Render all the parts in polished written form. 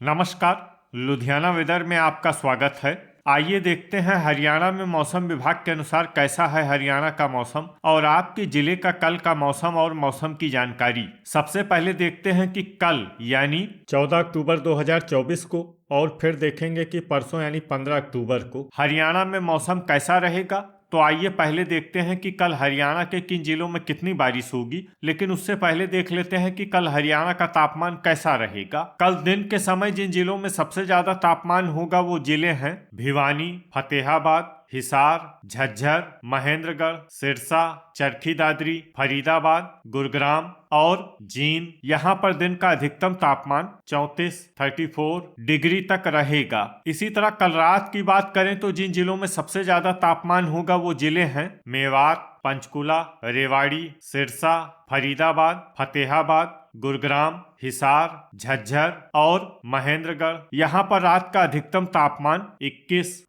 नमस्कार। लुधियाना वेदर में आपका स्वागत है। आइए देखते हैं हरियाणा में मौसम विभाग के अनुसार कैसा है हरियाणा का मौसम और आपके जिले का कल का मौसम और मौसम की जानकारी। सबसे पहले देखते हैं कि कल यानी 14 अक्टूबर 2024 को और फिर देखेंगे कि परसों यानी 15 अक्टूबर को हरियाणा में मौसम कैसा रहेगा। तो आइए पहले देखते हैं कि कल हरियाणा के किन जिलों में कितनी बारिश होगी, लेकिन उससे पहले देख लेते हैं कि कल हरियाणा का तापमान कैसा रहेगा। कल दिन के समय जिन जिलों में सबसे ज्यादा तापमान होगा वो जिले हैं भिवानी, फतेहाबाद, हिसार, झज्जर, महेंद्रगढ़, सिरसा, चरखी दादरी, फरीदाबाद, गुरुग्राम और जींद। यहाँ पर दिन का अधिकतम तापमान 34 डिग्री तक रहेगा। इसी तरह कल रात की बात करें तो जिन जिलों में सबसे ज्यादा तापमान होगा वो जिले हैं मेवात, पंचकुला, रेवाड़ी, सिरसा, फरीदाबाद, फतेहाबाद, गुरुग्राम, हिसार, झज्जर और महेंद्रगढ़। यहाँ पर रात का अधिकतम तापमान 21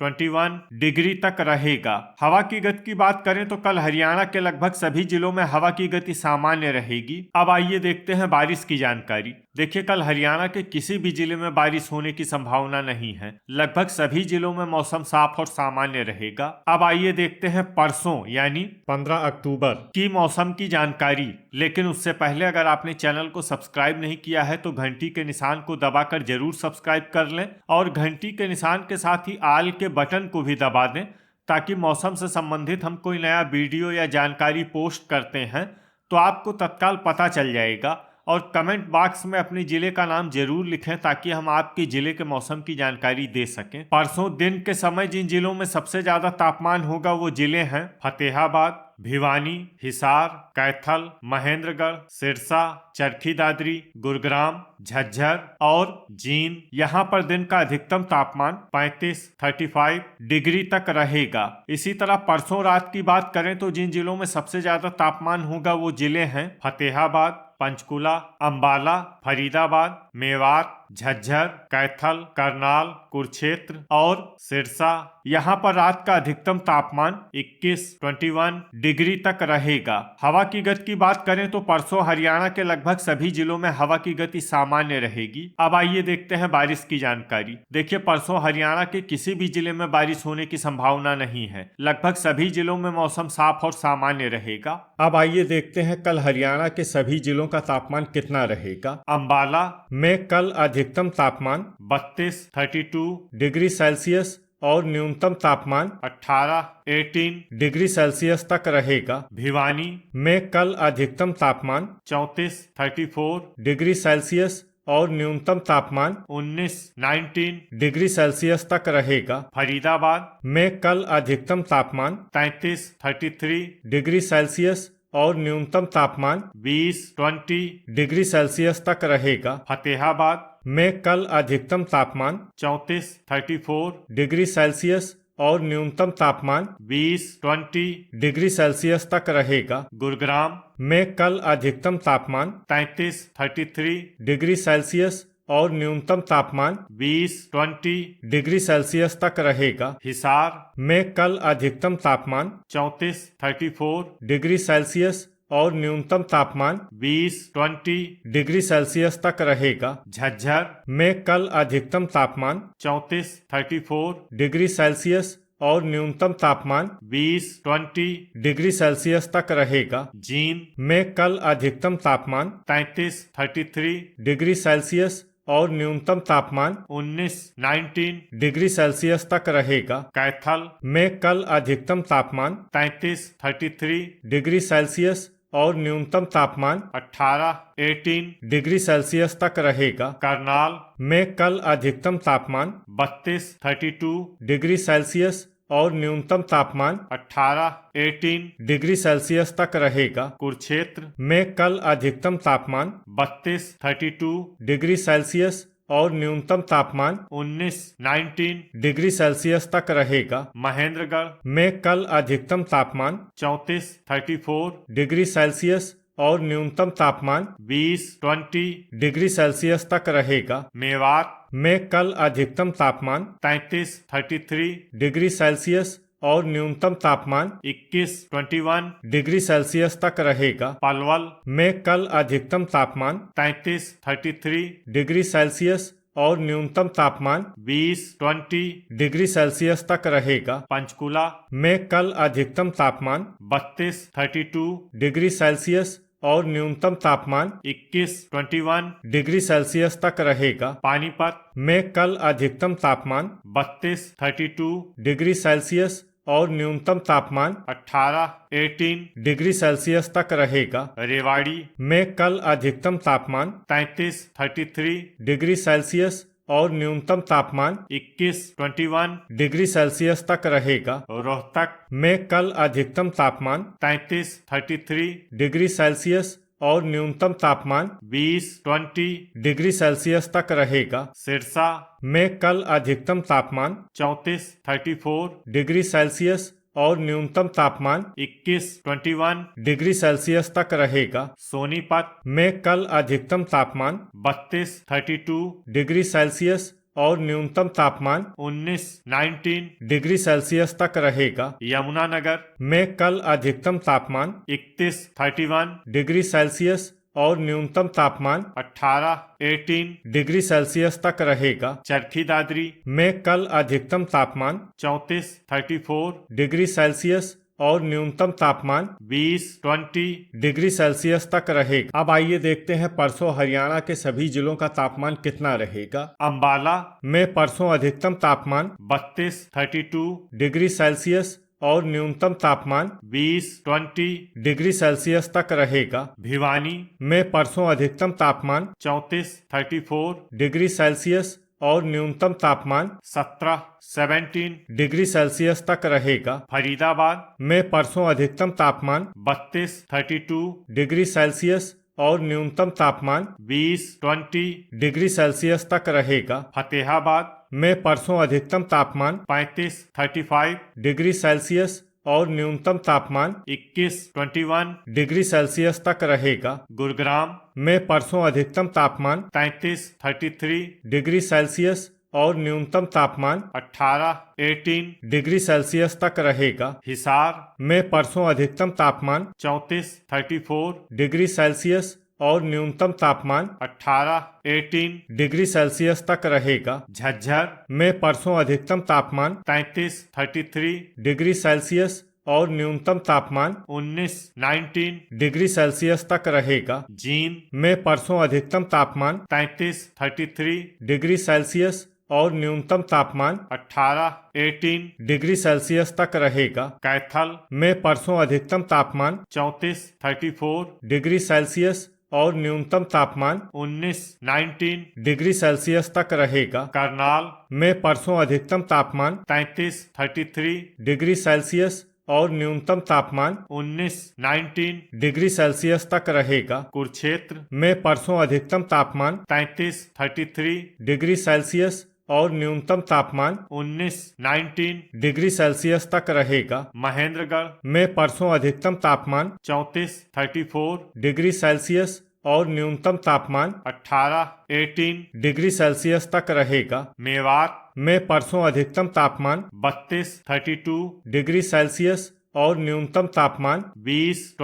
डिग्री तक रहेगा। हवा की गति की बात करें तो कल हरियाणा के लगभग सभी जिलों में हवा की गति सामान्य रहेगी। अब आइए देखते हैं बारिश की जानकारी। देखिए, कल हरियाणा के किसी भी जिले में बारिश होने की संभावना नहीं है। लगभग सभी जिलों में मौसम साफ और सामान्य रहेगा। अब आइए देखते हैं परसों यानी 15 अक्टूबर की मौसम की जानकारी। लेकिन उससे पहले अगर आपने चैनल को सब्सक्राइब नहीं किया है तो घंटी के निशान को दबाकर जरूर सब्सक्राइब कर लें और घंटी के निशान के साथ ही आल के बटन को भी दबा दें, ताकि मौसम से संबंधित हम कोई नया वीडियो या जानकारी पोस्ट करते हैं तो आपको तत्काल पता चल जाएगा। और कमेंट बॉक्स में अपने जिले का नाम जरूर लिखें ताकि हम आपके जिले के मौसम की जानकारी दे सकें। परसों दिन के समय जिन जिलों में सबसे ज्यादा तापमान होगा वो जिले हैं फतेहाबाद, भिवानी, हिसार, कैथल, महेंद्रगढ़, सिरसा, चरखी दादरी, गुरुग्राम, झज्जर और जींद। यहाँ पर दिन का अधिकतम तापमान 35 डिग्री तक रहेगा। इसी तरह परसों रात की बात करें तो जिन जिलों में सबसे ज्यादा तापमान होगा वो जिले हैं फतेहाबाद, पंचकुला, अंबाला, फरीदाबाद, मेवात, झज्जर, कैथल, करनाल, कुरुक्षेत्र और सिरसा। यहाँ पर रात का अधिकतम तापमान 21 डिग्री तक रहेगा। हवा की गति की बात करें तो परसों हरियाणा के लगभग सभी जिलों में हवा की गति सामान्य रहेगी। अब आइए देखते हैं बारिश की जानकारी। देखिए, परसों हरियाणा के किसी भी जिले में बारिश होने की संभावना नहीं है। लगभग सभी जिलों में मौसम साफ और सामान्य रहेगा। अब आइए देखते हैं कल हरियाणा के सभी जिलों का तापमान कितना रहेगा। अंबाला में कल अधिकतम तापमान 32 डिग्री सेल्सियस और न्यूनतम तापमान 18 डिग्री सेल्सियस तक रहेगा। भिवानी में कल अधिकतम तापमान 34 डिग्री सेल्सियस और न्यूनतम तापमान 19 डिग्री सेल्सियस तक रहेगा। फरीदाबाद में कल अधिकतम तापमान 33 डिग्री सेल्सियस और न्यूनतम तापमान 20 डिग्री सेल्सियस तक रहेगा। फतेहाबाद में कल अधिकतम तापमान 34 डिग्री सेल्सियस और न्यूनतम तापमान 20 डिग्री सेल्सियस तक रहेगा। गुरुग्राम में कल अधिकतम तापमान 33 डिग्री सेल्सियस और न्यूनतम तापमान 20 डिग्री सेल्सियस तक रहेगा। हिसार में कल अधिकतम तापमान 34 डिग्री सेल्सियस और न्यूनतम तापमान 20 डिग्री सेल्सियस तक रहेगा। झज्जर में कल अधिकतम तापमान 34 डिग्री सेल्सियस और न्यूनतम तापमान 20 डिग्री सेल्सियस तक रहेगा। जींद में कल अधिकतम तापमान 33 डिग्री सेल्सियस और न्यूनतम तापमान 19 डिग्री सेल्सियस तक रहेगा। कैथल में कल अधिकतम तापमान 33 डिग्री सेल्सियस और न्यूनतम तापमान 18 डिग्री सेल्सियस तक रहेगा। करनाल में कल अधिकतम तापमान 32 डिग्री सेल्सियस और न्यूनतम तापमान 18 डिग्री सेल्सियस तक रहेगा। कुरुक्षेत्र में कल अधिकतम तापमान 32 डिग्री सेल्सियस और न्यूनतम तापमान 19 डिग्री सेल्सियस तक रहेगा। महेंद्रगढ़ में कल अधिकतम तापमान 34 डिग्री सेल्सियस और न्यूनतम तापमान 20 डिग्री सेल्सियस तक रहेगा। मेवात में कल अधिकतम तापमान 33 डिग्री सेल्सियस और न्यूनतम तापमान 21 डिग्री सेल्सियस तक रहेगा। पलवल में कल अधिकतम तापमान 33 डिग्री सेल्सियस और न्यूनतम तापमान 20 डिग्री सेल्सियस तक रहेगा। पंचकुला में कल अधिकतम तापमान 32 डिग्री सेल्सियस और न्यूनतम तापमान 21 डिग्री सेल्सियस तक रहेगा। पानीपत में कल अधिकतम तापमान 32 डिग्री सेल्सियस और न्यूनतम तापमान 18 डिग्री सेल्सियस तक रहेगा। रेवाड़ी में कल अधिकतम तापमान 33 डिग्री सेल्सियस और न्यूनतम तापमान 21 डिग्री सेल्सियस तक रहेगा। रोहतक में कल अधिकतम तापमान 33 डिग्री सेल्सियस और न्यूनतम तापमान 20 डिग्री सेल्सियस तक रहेगा। सिरसा में कल अधिकतम तापमान 34 डिग्री सेल्सियस और न्यूनतम तापमान 21 डिग्री सेल्सियस तक रहेगा। सोनीपत में कल अधिकतम तापमान 32 डिग्री सेल्सियस और न्यूनतम तापमान 19 डिग्री सेल्सियस तक रहेगा। यमुनानगर में कल अधिकतम तापमान 31 डिग्री सेल्सियस और न्यूनतम तापमान 18 डिग्री सेल्सियस तक रहेगा। चरखी दादरी में कल अधिकतम तापमान 34 डिग्री सेल्सियस और न्यूनतम तापमान 20 डिग्री सेल्सियस तक रहेगा। अब आइए देखते हैं परसों हरियाणा के सभी जिलों का तापमान कितना रहेगा। अंबाला में परसों अधिकतम तापमान 32 डिग्री सेल्सियस और न्यूनतम तापमान 20 डिग्री सेल्सियस तक रहेगा। भिवानी में परसों अधिकतम तापमान 34 डिग्री सेल्सियस और न्यूनतम तापमान 17 डिग्री सेल्सियस तक रहेगा। फरीदाबाद में परसों अधिकतम तापमान 32 डिग्री सेल्सियस और न्यूनतम तापमान 20 डिग्री सेल्सियस तक रहेगा। फतेहाबाद में परसों अधिकतम तापमान 35 डिग्री सेल्सियस और न्यूनतम तापमान 21 डिग्री सेल्सियस तक रहेगा। गुरुग्राम में परसों अधिकतम तापमान 33 डिग्री सेल्सियस और न्यूनतम तापमान 18 डिग्री सेल्सियस तक रहेगा। हिसार में परसों अधिकतम तापमान 34 डिग्री सेल्सियस और न्यूनतम तापमान 18 डिग्री सेल्सियस तक रहेगा। झज्जर में परसों अधिकतम तापमान 33 डिग्री सेल्सियस और न्यूनतम तापमान 19 डिग्री सेल्सियस तक रहेगा। जींद में परसों अधिकतम तापमान 33 डिग्री सेल्सियस और न्यूनतम तापमान 18 डिग्री सेल्सियस तक रहेगा। कैथल में परसों अधिकतम तापमान 34 डिग्री सेल्सियस और न्यूनतम तापमान 19 डिग्री सेल्सियस तक रहेगा। करनाल में परसों अधिकतम तापमान 33 डिग्री सेल्सियस और न्यूनतम तापमान 19 डिग्री सेल्सियस तक रहेगा। कुरुक्षेत्र में परसों अधिकतम तापमान 33 डिग्री सेल्सियस और न्यूनतम तापमान 19 डिग्री सेल्सियस तक रहेगा। महेंद्रगढ़ में परसों अधिकतम तापमान 34 डिग्री सेल्सियस और न्यूनतम तापमान 18 डिग्री सेल्सियस तक रहेगा। मेवात में परसों अधिकतम तापमान 32 डिग्री सेल्सियस और न्यूनतम तापमान 20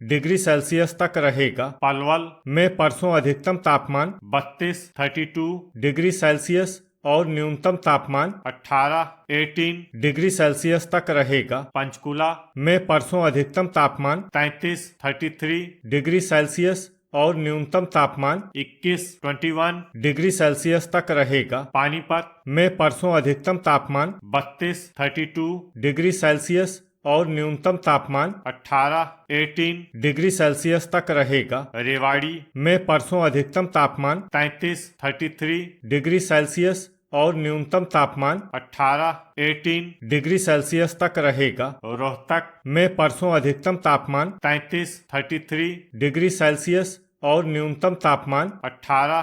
डिग्री सेल्सियस तक रहेगा। पलवल में परसों अधिकतम तापमान 32 डिग्री सेल्सियस और न्यूनतम तापमान 18 डिग्री सेल्सियस तक रहेगा। पंचकुला में परसों अधिकतम तापमान 33 डिग्री सेल्सियस और न्यूनतम तापमान 21 डिग्री सेल्सियस तक रहेगा। पानीपत में परसों अधिकतम तापमान 32 डिग्री सेल्सियस और न्यूनतम तापमान 18 डिग्री सेल्सियस तक रहेगा। रेवाड़ी में परसों अधिकतम तापमान 33 डिग्री सेल्सियस और न्यूनतम तापमान 18 डिग्री सेल्सियस तक रहेगा। रोहतक में परसों अधिकतम तापमान 33 डिग्री सेल्सियस और न्यूनतम तापमान 18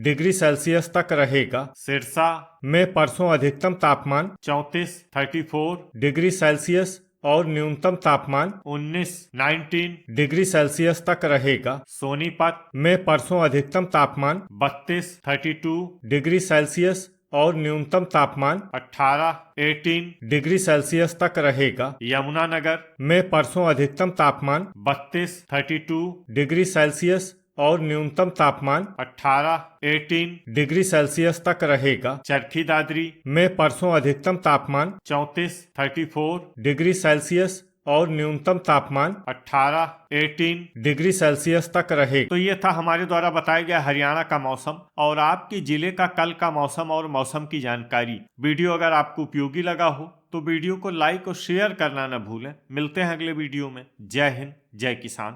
डिग्री सेल्सियस तक रहेगा। सिरसा में परसों अधिकतम तापमान 34 डिग्री सेल्सियस और न्यूनतम तापमान 19 डिग्री सेल्सियस तक रहेगा। सोनीपत में परसों अधिकतम तापमान 32 डिग्री सेल्सियस और न्यूनतम तापमान 18 डिग्री सेल्सियस तक रहेगा। यमुनानगर में परसों अधिकतम तापमान 32 डिग्री सेल्सियस और न्यूनतम तापमान 18 डिग्री सेल्सियस तक रहेगा। चरखी दादरी में परसों अधिकतम तापमान 34 डिग्री सेल्सियस और न्यूनतम तापमान 18 डिग्री सेल्सियस तक रहेगा। तो ये था हमारे द्वारा बताया गया हरियाणा का मौसम और आपके जिले का कल का मौसम और मौसम की जानकारी। वीडियो अगर आपको उपयोगी लगा हो तो वीडियो को लाइक और शेयर करना न भूलें। मिलते हैं अगले वीडियो में। जय हिंद, जय किसान।